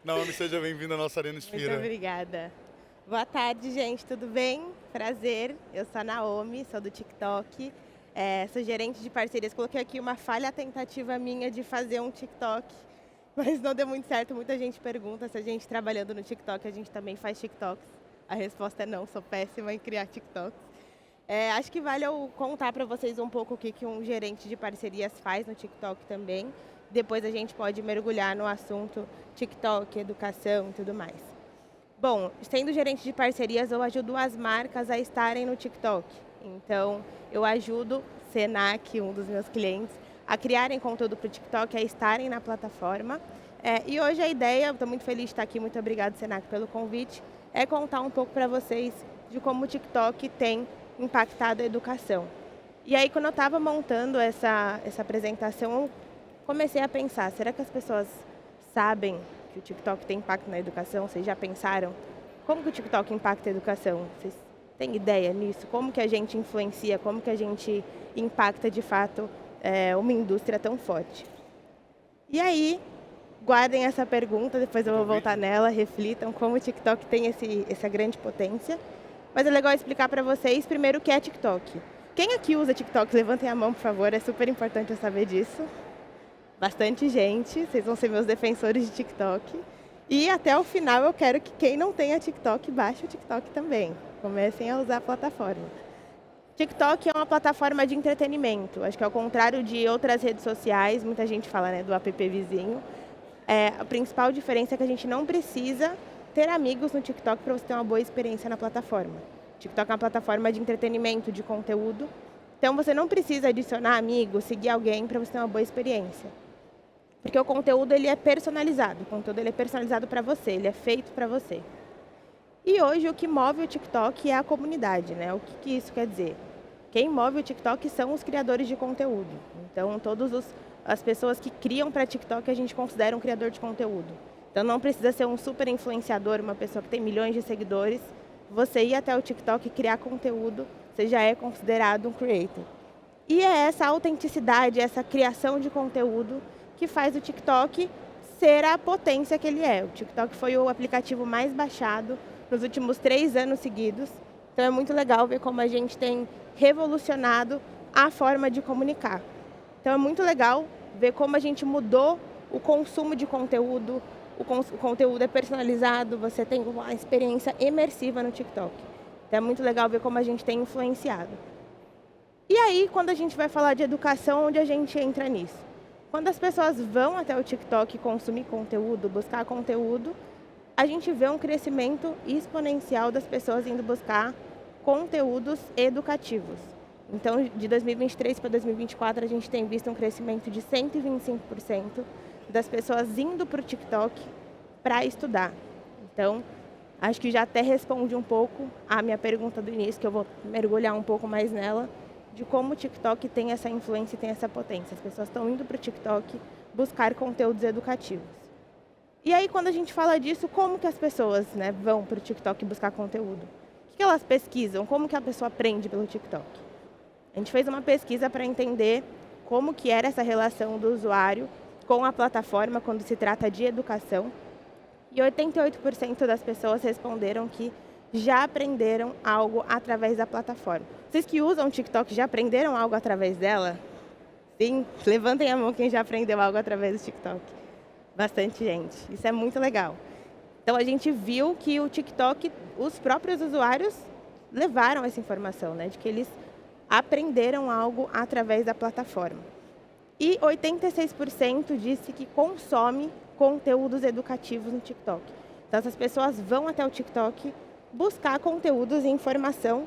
Naomi, seja bem-vinda à nossa Arena Muito Inspira. obrigada. Boa tarde, gente, tudo bem? Prazer, eu sou a Naomi, sou do TikTok, sou gerente de parcerias. Coloquei aqui uma falha tentativa minha de fazer um TikTok, mas não deu muito certo. Muita gente pergunta se a gente trabalhando no TikTok, a gente também faz TikToks. A resposta é não, sou péssima em criar TikToks. Acho que vale eu contar para vocês um pouco o que um gerente de parcerias faz no TikTok também. Depois a gente pode mergulhar no assunto TikTok, educação e tudo mais. Bom, sendo gerente de parcerias, eu ajudo as marcas a estarem no TikTok. Então, eu ajudo Senac, um dos meus clientes, a criarem conteúdo para o TikTok, a estarem na plataforma. E hoje a ideia, estou muito feliz de estar aqui, muito obrigada, Senac, pelo convite, é contar um pouco para vocês de como o TikTok tem impactado a educação. E aí, quando eu estava montando essa apresentação, eu comecei a pensar, será que as pessoas sabem que o TikTok tem impacto na educação? Vocês já pensaram? Como que o TikTok impacta a educação? Vocês têm ideia nisso? Como que a gente influencia? Como que a gente impacta de fato uma indústria tão forte? E aí, guardem essa pergunta, depois eu vou voltar nela, reflitam como o TikTok tem essa grande potência. Mas é legal explicar para vocês primeiro o que é TikTok. Quem aqui usa TikTok? Levantem a mão, por favor, é super importante eu saber disso. Bastante gente, vocês vão ser meus defensores de TikTok. E até o final eu quero que quem não tenha TikTok, baixe o TikTok também. Comecem a usar a plataforma. TikTok é uma plataforma de entretenimento. Acho que ao contrário de outras redes sociais, muita gente fala, né, do app vizinho. A principal diferença é que a gente não precisa ter amigos no TikTok para você ter uma boa experiência na plataforma. TikTok é uma plataforma de entretenimento, de conteúdo. Então você não precisa adicionar amigos, seguir alguém para você ter uma boa experiência. Porque o conteúdo ele é personalizado, o conteúdo ele é personalizado para você, ele é feito para você. E hoje o que move o TikTok é a comunidade, né? O que isso quer dizer? Quem move o TikTok são os criadores de conteúdo. Então todas as pessoas que criam para TikTok a gente considera um criador de conteúdo. Então não precisa ser um super influenciador, uma pessoa que tem milhões de seguidores. Você ir até o TikTok e criar conteúdo, você já é considerado um creator. E é essa autenticidade, essa criação de conteúdo que faz o TikTok ser a potência que ele é. O TikTok foi o aplicativo mais baixado nos últimos 3 anos seguidos. Então é muito legal ver como a gente tem revolucionado a forma de comunicar. Então é muito legal ver como a gente mudou o consumo de conteúdo. O conteúdo é personalizado, você tem uma experiência imersiva no TikTok. Então é muito legal ver como a gente tem influenciado. E aí, quando a gente vai falar de educação, onde a gente entra nisso? Quando as pessoas vão até o TikTok consumir conteúdo, buscar conteúdo, a gente vê um crescimento exponencial das pessoas indo buscar conteúdos educativos. Então, de 2023 para 2024, a gente tem visto um crescimento de 125% das pessoas indo para o TikTok para estudar. Então, acho que já até responde um pouco a minha pergunta do início, que eu vou mergulhar um pouco mais nela, de como o TikTok tem essa influência e tem essa potência. As pessoas estão indo para o TikTok buscar conteúdos educativos. E aí, quando a gente fala disso, como que as pessoas, né, vão para o TikTok buscar conteúdo? O que elas pesquisam? Como que a pessoa aprende pelo TikTok? A gente fez uma pesquisa para entender como que era essa relação do usuário com a plataforma quando se trata de educação. E 88% das pessoas responderam que já aprenderam algo através da plataforma. Vocês que usam o TikTok já aprenderam algo através dela? Sim? Levantem a mão quem já aprendeu algo através do TikTok. Bastante gente. Isso é muito legal. Então a gente viu que o TikTok, os próprios usuários levaram essa informação, né, de que eles aprenderam algo através da plataforma. E 86% disse que consome conteúdos educativos no TikTok. Então essas pessoas vão até o TikTok buscar conteúdos e informação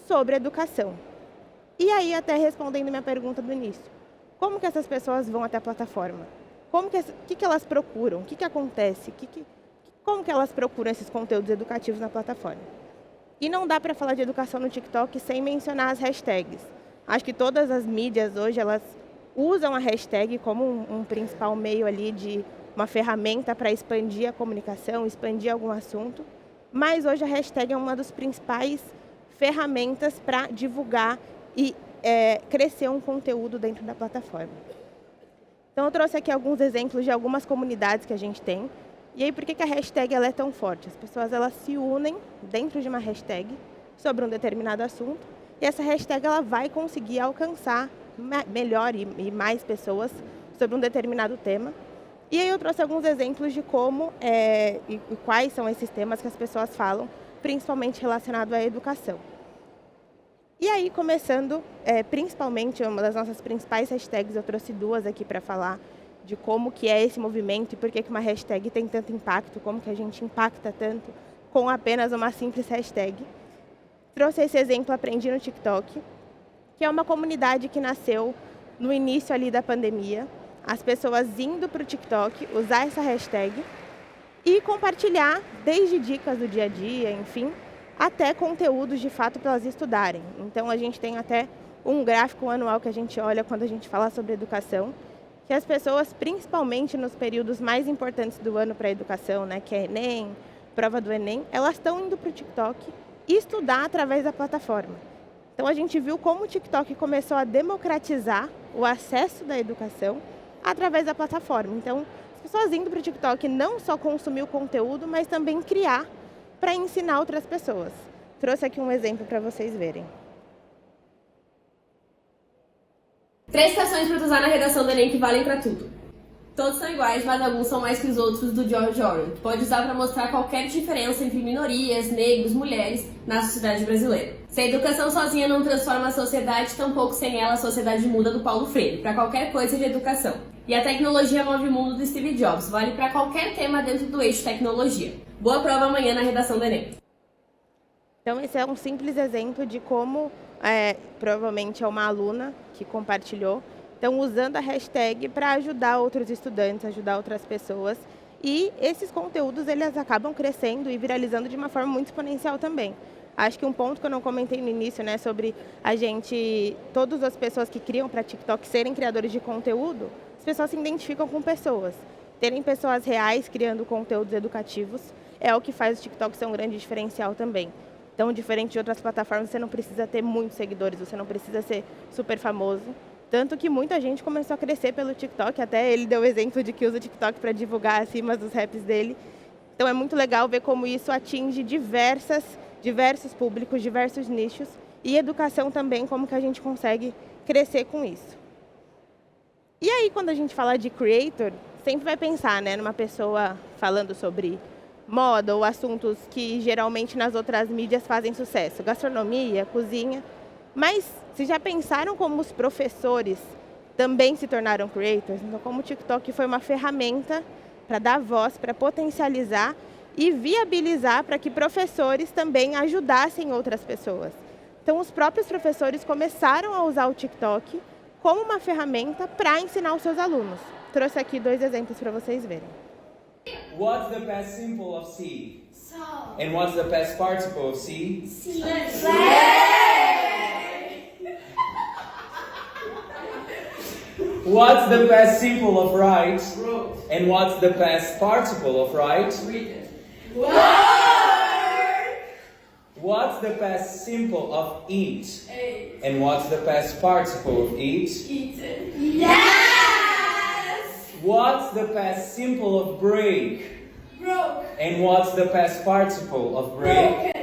sobre educação. E aí, até respondendo minha pergunta do início, como que essas pessoas vão até a plataforma? O que elas procuram? O que acontece? Como que elas procuram esses conteúdos educativos na plataforma? E não dá para falar de educação no TikTok sem mencionar as hashtags. Acho que todas as mídias hoje, elas usam a hashtag como um principal meio ali de uma ferramenta para expandir a comunicação, expandir algum assunto. Mas hoje a hashtag é uma das principais ferramentas para divulgar e crescer um conteúdo dentro da plataforma. Então eu trouxe aqui alguns exemplos de algumas comunidades que a gente tem. E aí, por que a hashtag ela é tão forte? As pessoas elas se unem dentro de uma hashtag sobre um determinado assunto e essa hashtag ela vai conseguir alcançar melhor e mais pessoas sobre um determinado tema. E aí eu trouxe alguns exemplos de como e quais são esses temas que as pessoas falam, principalmente relacionado à educação. E aí, começando, principalmente, uma das nossas principais hashtags, eu trouxe duas aqui para falar de como que é esse movimento e por que uma hashtag tem tanto impacto, como que a gente impacta tanto com apenas uma simples hashtag. Trouxe esse exemplo Aprendi no TikTok, que é uma comunidade que nasceu no início ali da pandemia, as pessoas indo para o TikTok, usar essa hashtag e compartilhar desde dicas do dia a dia, enfim, até conteúdos de fato para elas estudarem. Então a gente tem até um gráfico anual que a gente olha quando a gente fala sobre educação, que as pessoas, principalmente nos períodos mais importantes do ano para a educação, né, que é Enem, prova do Enem, elas estão indo para o TikTok e estudar através da plataforma. Então a gente viu como o TikTok começou a democratizar o acesso da educação através da plataforma. Então as pessoas indo para o TikTok não só consumir o conteúdo, mas também criar para ensinar outras pessoas. Trouxe aqui um exemplo para vocês verem. 3 citações para usar na redação do Enem que valem para tudo. Todos são iguais, mas alguns são mais que os outros, do George Orwell. Pode usar para mostrar qualquer diferença entre minorias, negros, mulheres na sociedade brasileira. Se a educação sozinha não transforma a sociedade, tampouco sem ela a sociedade muda, do Paulo Freire. Para qualquer coisa de educação. E a tecnologia move o mundo, do Steve Jobs. Vale para qualquer tema dentro do eixo tecnologia. Boa prova amanhã na redação do Enem. Então esse é um simples exemplo de como, provavelmente é uma aluna que compartilhou, então usando a hashtag para ajudar outros estudantes, ajudar outras pessoas. E esses conteúdos eles acabam crescendo e viralizando de uma forma muito exponencial também. Acho que um ponto que eu não comentei no início, né, sobre todas as pessoas que criam para TikTok serem criadores de conteúdo, as pessoas se identificam com pessoas. Terem pessoas reais criando conteúdos educativos é o que faz o TikTok ser um grande diferencial também. Então, diferente de outras plataformas, você não precisa ter muitos seguidores, você não precisa ser super famoso. Tanto que muita gente começou a crescer pelo TikTok, até ele deu o exemplo de que usa o TikTok para divulgar acima dos raps dele. Então é muito legal ver como isso atinge diversos públicos, diversos nichos, e educação também, como que a gente consegue crescer com isso. E aí, quando a gente fala de creator, sempre vai pensar, né, numa pessoa falando sobre moda ou assuntos que geralmente nas outras mídias fazem sucesso, gastronomia, cozinha. Mas vocês já pensaram como os professores também se tornaram creators? Então, como o TikTok foi uma ferramenta para dar voz, para potencializar e viabilizar para que professores também ajudassem outras pessoas. Então, os próprios professores começaram a usar o TikTok como uma ferramenta para ensinar os seus alunos. Trouxe aqui 2 exemplos para vocês verem. What's the past simple of see? So. And what's the past participle of see? See. What's the past simple of write? Wrote. And what's the past participle of write? Written. What's the past simple of eat? Ate. And what's the past participle of eat? Eaten. Yes! What's the past simple of break? Broke. And what's the past participle of break? Broken.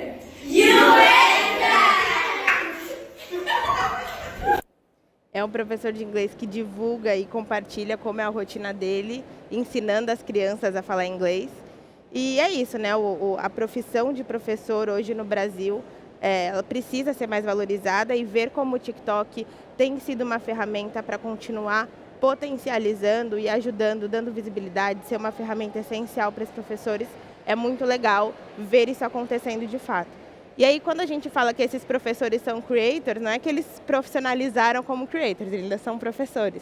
É um professor de inglês que divulga e compartilha como é a rotina dele, ensinando as crianças a falar inglês. E é isso, né? A profissão de professor hoje no Brasil, ela precisa ser mais valorizada, e ver como o TikTok tem sido uma ferramenta para continuar potencializando e ajudando, dando visibilidade, ser uma ferramenta essencial para os professores, é muito legal ver isso acontecendo de fato. E aí, quando a gente fala que esses professores são creators, não é que eles profissionalizaram como creators, eles ainda são professores.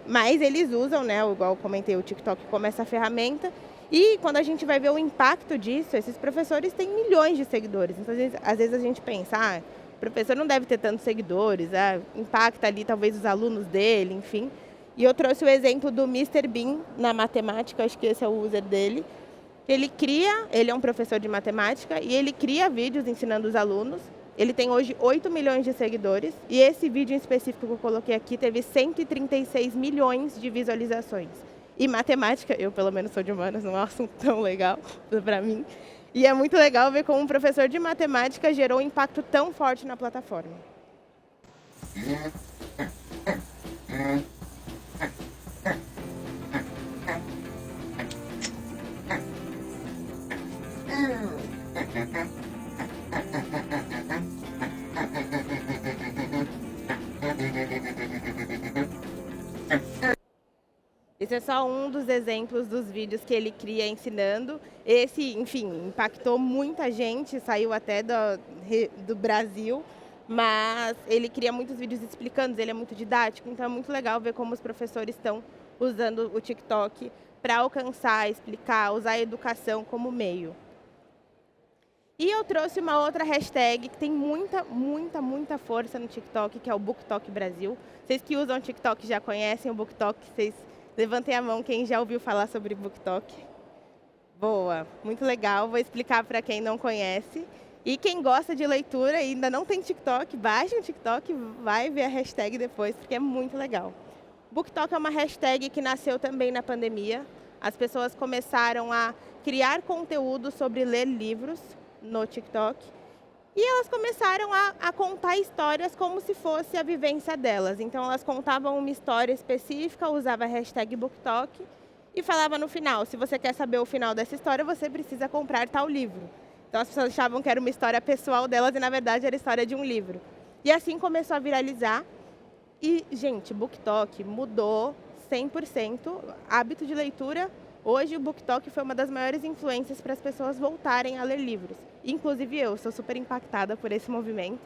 Mas eles usam, né, igual eu comentei, o TikTok como essa ferramenta. E quando a gente vai ver o impacto disso, esses professores têm milhões de seguidores. Então, às vezes a gente pensa, o professor não deve ter tantos seguidores, impacta ali talvez os alunos dele, enfim. E eu trouxe o exemplo do Mr. Bean na matemática, acho que esse é o user dele. Ele é um professor de matemática e ele cria vídeos ensinando os alunos. Ele tem hoje 8 milhões de seguidores e esse vídeo em específico que eu coloquei aqui teve 136 milhões de visualizações. e matemática. Eu, pelo menos, sou de humanas, não é um assunto tão legal para mim. E é muito legal ver como um professor de matemática gerou um impacto tão forte na plataforma. Esse é só um dos exemplos dos vídeos que ele cria ensinando. Esse, enfim, impactou muita gente, saiu até do Brasil, mas ele cria muitos vídeos explicando, ele é muito didático, então é muito legal ver como os professores estão usando o TikTok para alcançar, explicar, usar a educação como meio. E eu trouxe uma outra hashtag que tem muita força no TikTok, que é o BookTok Brasil. Vocês que usam o TikTok já conhecem o BookTok, vocês levantem a mão quem já ouviu falar sobre BookTok. Boa, muito legal, vou explicar para quem não conhece. E quem gosta de leitura e ainda não tem TikTok, baixe um TikTok, vai ver a hashtag depois, porque é muito legal. BookTok é uma hashtag que nasceu também na pandemia. As pessoas começaram a criar conteúdo sobre ler livros no TikTok. E elas começaram a contar histórias como se fosse a vivência delas. Então elas contavam uma história específica, usava a hashtag BookTok e falava no final, se você quer saber o final dessa história, você precisa comprar tal livro. Então as pessoas achavam que era uma história pessoal delas e na verdade era a história de um livro. E assim começou a viralizar. E, gente, BookTok mudou 100% hábito de leitura. Hoje o BookTok foi uma das maiores influências para as pessoas voltarem a ler livros. Inclusive eu, sou super impactada por esse movimento.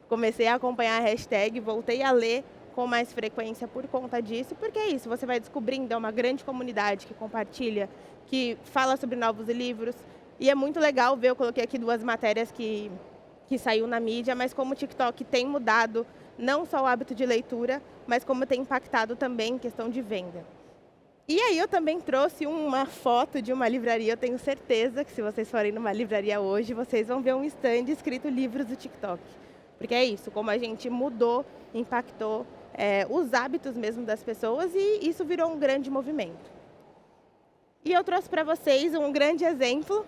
Comecei a acompanhar a hashtag, voltei a ler com mais frequência por conta disso, porque é isso, você vai descobrindo, é uma grande comunidade que compartilha, que fala sobre novos livros. E é muito legal ver, eu coloquei aqui 2 matérias que saiu na mídia, mas como o TikTok tem mudado não só o hábito de leitura, mas como tem impactado também em questão de venda. E aí eu também trouxe uma foto de uma livraria, eu tenho certeza que se vocês forem numa livraria hoje, vocês vão ver um stand escrito livros do TikTok. Porque é isso, como a gente mudou, impactou os hábitos mesmo das pessoas e isso virou um grande movimento. E eu trouxe para vocês um grande exemplo,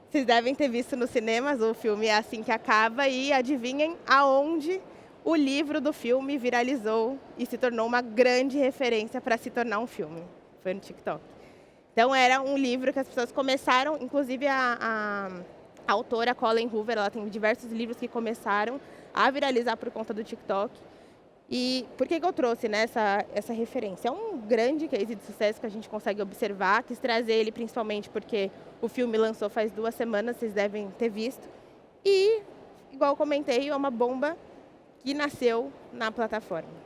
vocês devem ter visto nos cinemas, o filme É Assim Que Acaba, e adivinhem aonde o livro do filme viralizou e se tornou uma grande referência para se tornar um filme. Foi no TikTok. Então era um livro que as pessoas começaram, inclusive a autora Colleen Hoover, ela tem diversos livros que começaram a viralizar por conta do TikTok. E por que eu trouxe, né, essa referência? É um grande case de sucesso que a gente consegue observar, quis trazer ele principalmente porque o filme lançou faz 2 semanas, vocês devem ter visto. E, igual eu comentei, é uma bomba que nasceu na plataforma.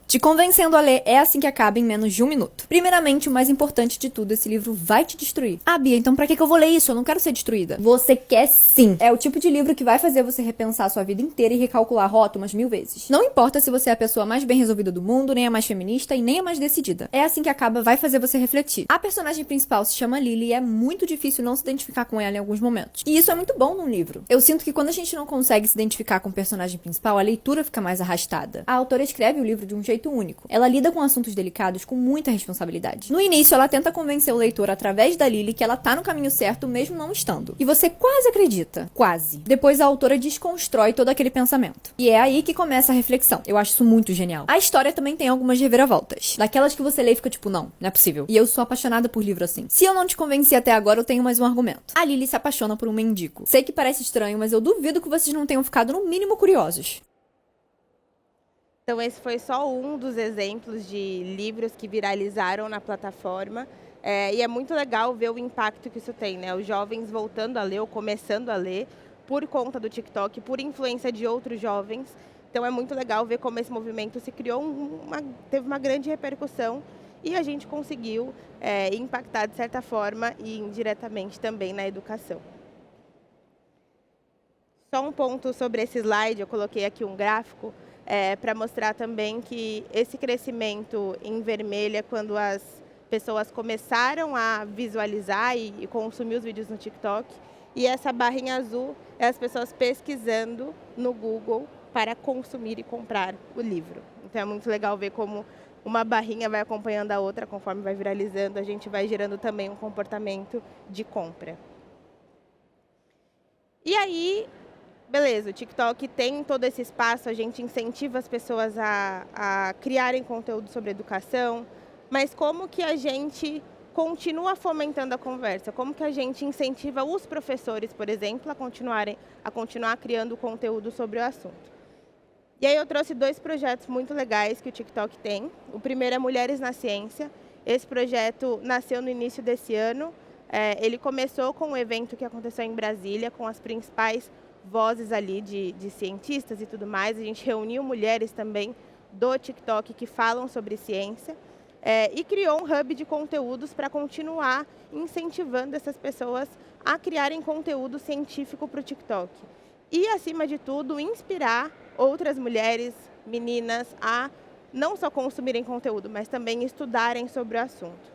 Te convencendo a ler É Assim Que Acaba em menos de 1 minuto. Primeiramente, o mais importante de tudo, esse livro vai te destruir. Ah, Bia, então pra que eu vou ler isso? Eu não quero ser destruída. Você quer sim. É o tipo de livro que vai fazer você repensar a sua vida inteira e recalcular a rota umas 1000 vezes. Não importa se você é a pessoa mais bem resolvida do mundo, nem a mais feminista e nem a mais decidida. É Assim Que Acaba vai fazer você refletir. A personagem principal se chama Lily e é muito difícil não se identificar com ela em alguns momentos. E isso é muito bom num livro. Eu sinto que quando a gente não consegue se identificar com o personagem principal, a leitura fica mais arrastada. A autora escreve o livro de um jeito único. Ela lida com assuntos delicados com muita responsabilidade. No início, ela tenta convencer o leitor através da Lily que ela tá no caminho certo, mesmo não estando. E você quase acredita. Quase. Depois a autora desconstrói todo aquele pensamento. E é aí que começa a reflexão. Eu acho isso muito genial. A história também tem algumas reviravoltas. Daquelas que você lê e fica tipo, não é possível. E eu sou apaixonada por livro assim. Se eu não te convenci até agora, eu tenho mais um argumento. A Lily se apaixona por um mendigo. Sei que parece estranho, mas eu duvido que vocês não tenham ficado no mínimo curiosos. Então esse foi só um dos exemplos de livros que viralizaram na plataforma. E é muito legal ver o impacto que isso tem, né? Os jovens voltando a ler ou começando a ler por conta do TikTok, por influência de outros jovens. Então é muito legal ver como esse movimento se criou, teve uma grande repercussão e a gente conseguiu impactar de certa forma e indiretamente também na educação. Só um ponto sobre esse slide, eu coloquei aqui um gráfico, para mostrar também que esse crescimento em vermelho é quando as pessoas começaram a visualizar e consumir os vídeos no TikTok. E essa barra em azul é as pessoas pesquisando no Google para consumir e comprar o livro. Então é muito legal ver como uma barrinha vai acompanhando a outra, conforme vai viralizando, a gente vai gerando também um comportamento de compra. E aí, beleza, o TikTok tem todo esse espaço, a gente incentiva as pessoas a criarem conteúdo sobre educação, mas como que a gente continua fomentando a conversa? Como que a gente incentiva os professores, por exemplo, a continuar criando conteúdo sobre o assunto? E aí eu trouxe 2 projetos muito legais que o TikTok tem. O primeiro é Mulheres na Ciência. Esse projeto nasceu no início desse ano. Ele começou com um evento que aconteceu em Brasília, com as principais vozes ali de cientistas e tudo mais. A gente reuniu mulheres também do TikTok que falam sobre ciência. E criou um hub de conteúdos para continuar incentivando essas pessoas a criarem conteúdo científico para o TikTok. E, acima de tudo, inspirar outras mulheres, meninas, a não só consumirem conteúdo, mas também estudarem sobre o assunto.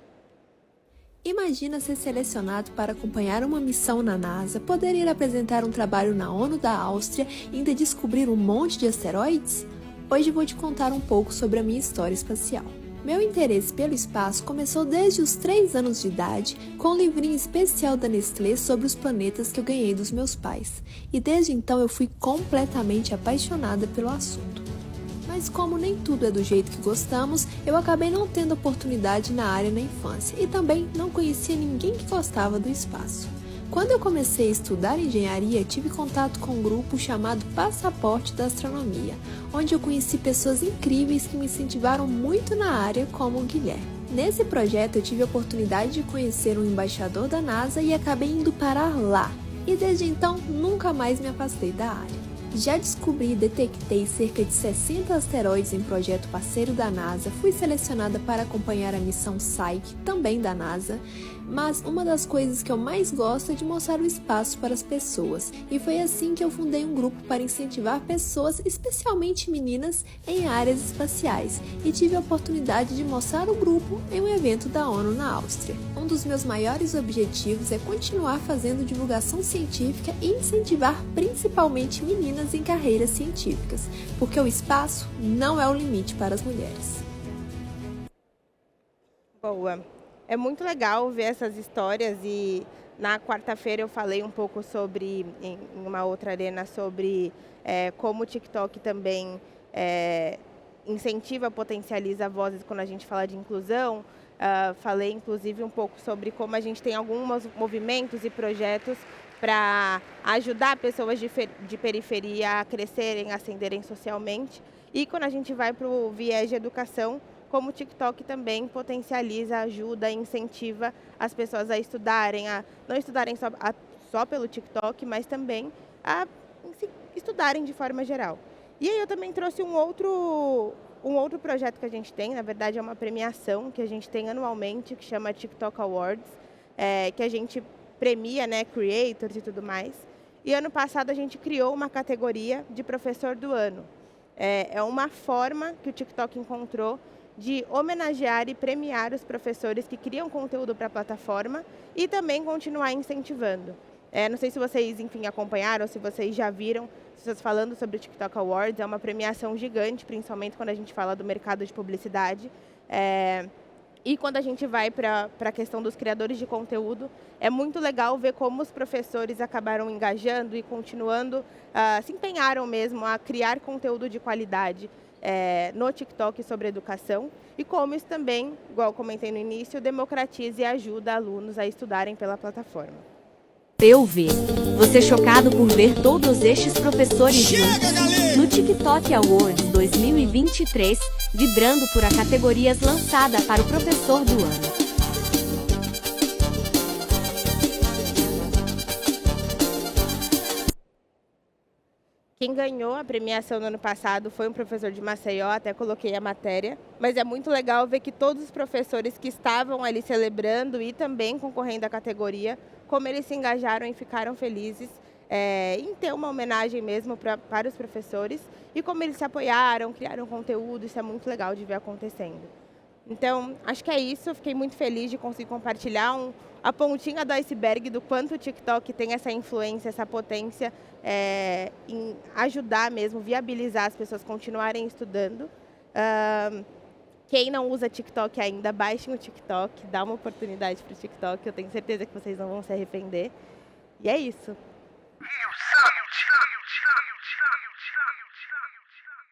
Imagina ser selecionado para acompanhar uma missão na NASA, poder ir apresentar um trabalho na ONU da Áustria e ainda descobrir um monte de asteroides? Hoje vou te contar um pouco sobre a minha história espacial. Meu interesse pelo espaço começou desde os 3 anos de idade, com um livrinho especial da Nestlé sobre os planetas que eu ganhei dos meus pais. E desde então eu fui completamente apaixonada pelo assunto. Mas como nem tudo é do jeito que gostamos, eu acabei não tendo oportunidade na área na infância e também não conhecia ninguém que gostava do espaço. Quando eu comecei a estudar engenharia, tive contato com um grupo chamado Passaporte da Astronomia, onde eu conheci pessoas incríveis que me incentivaram muito na área, como o Guilherme. Nesse projeto eu tive a oportunidade de conhecer um embaixador da NASA e acabei indo parar lá. E desde então nunca mais me afastei da área. Já descobri e detectei cerca de 60 asteroides em projeto parceiro da NASA, fui selecionada para acompanhar a missão Psyche, também da NASA, mas uma das coisas que eu mais gosto é de mostrar o espaço para as pessoas, e foi assim que eu fundei um grupo para incentivar pessoas, especialmente meninas, em áreas espaciais, e tive a oportunidade de mostrar o grupo em um evento da ONU na Áustria. Um dos meus maiores objetivos é continuar fazendo divulgação científica e incentivar principalmente meninas em carreiras científicas, porque o espaço não é o limite para as mulheres. Boa. É muito legal ver essas histórias e na quarta-feira eu falei um pouco sobre, em uma outra arena, sobre como o TikTok também incentiva, potencializa vozes quando a gente fala de inclusão. Falei inclusive um pouco sobre como a gente tem alguns movimentos e projetos para ajudar pessoas de periferia a crescerem, a ascenderem socialmente. E quando a gente vai para o viés de educação, como o TikTok também potencializa, ajuda, incentiva as pessoas a estudarem, a não estudarem só pelo TikTok, mas também a estudarem de forma geral. E aí eu também trouxe um outro projeto que a gente tem, na verdade é uma premiação que a gente tem anualmente, que chama TikTok Awards, que a gente premia, né, creators e tudo mais. E ano passado a gente criou uma categoria de professor do ano. É uma forma que o TikTok encontrou de homenagear e premiar os professores que criam conteúdo para a plataforma e também continuar incentivando. Não sei se vocês, enfim, acompanharam, se vocês já viram pessoas falando sobre o TikTok Awards. É uma premiação gigante, principalmente quando a gente fala do mercado de publicidade. E quando a gente vai para a questão dos criadores de conteúdo, é muito legal ver como os professores acabaram engajando e continuando, se empenharam mesmo a criar conteúdo de qualidade no TikTok sobre educação e como isso também, igual eu comentei no início, democratiza e ajuda alunos a estudarem pela plataforma. Eu ver. Você chocado por ver todos estes professores juntos no TikTok Awards 2023, vibrando por a categorias lançada para o professor do ano. Quem ganhou a premiação no ano passado foi um professor de Maceió, até coloquei a matéria. Mas é muito legal ver que todos os professores que estavam ali celebrando e também concorrendo à categoria, como eles se engajaram e ficaram felizes em ter uma homenagem mesmo para os professores e como eles se apoiaram, criaram conteúdo. Isso é muito legal de ver acontecendo. Então, acho que é isso. Fiquei muito feliz de conseguir compartilhar a pontinha do iceberg do quanto o TikTok tem essa influência, essa potência em ajudar mesmo, viabilizar as pessoas continuarem estudando. Quem não usa TikTok ainda, baixem o TikTok, dá uma oportunidade pro TikTok, eu tenho certeza que vocês não vão se arrepender. E é isso.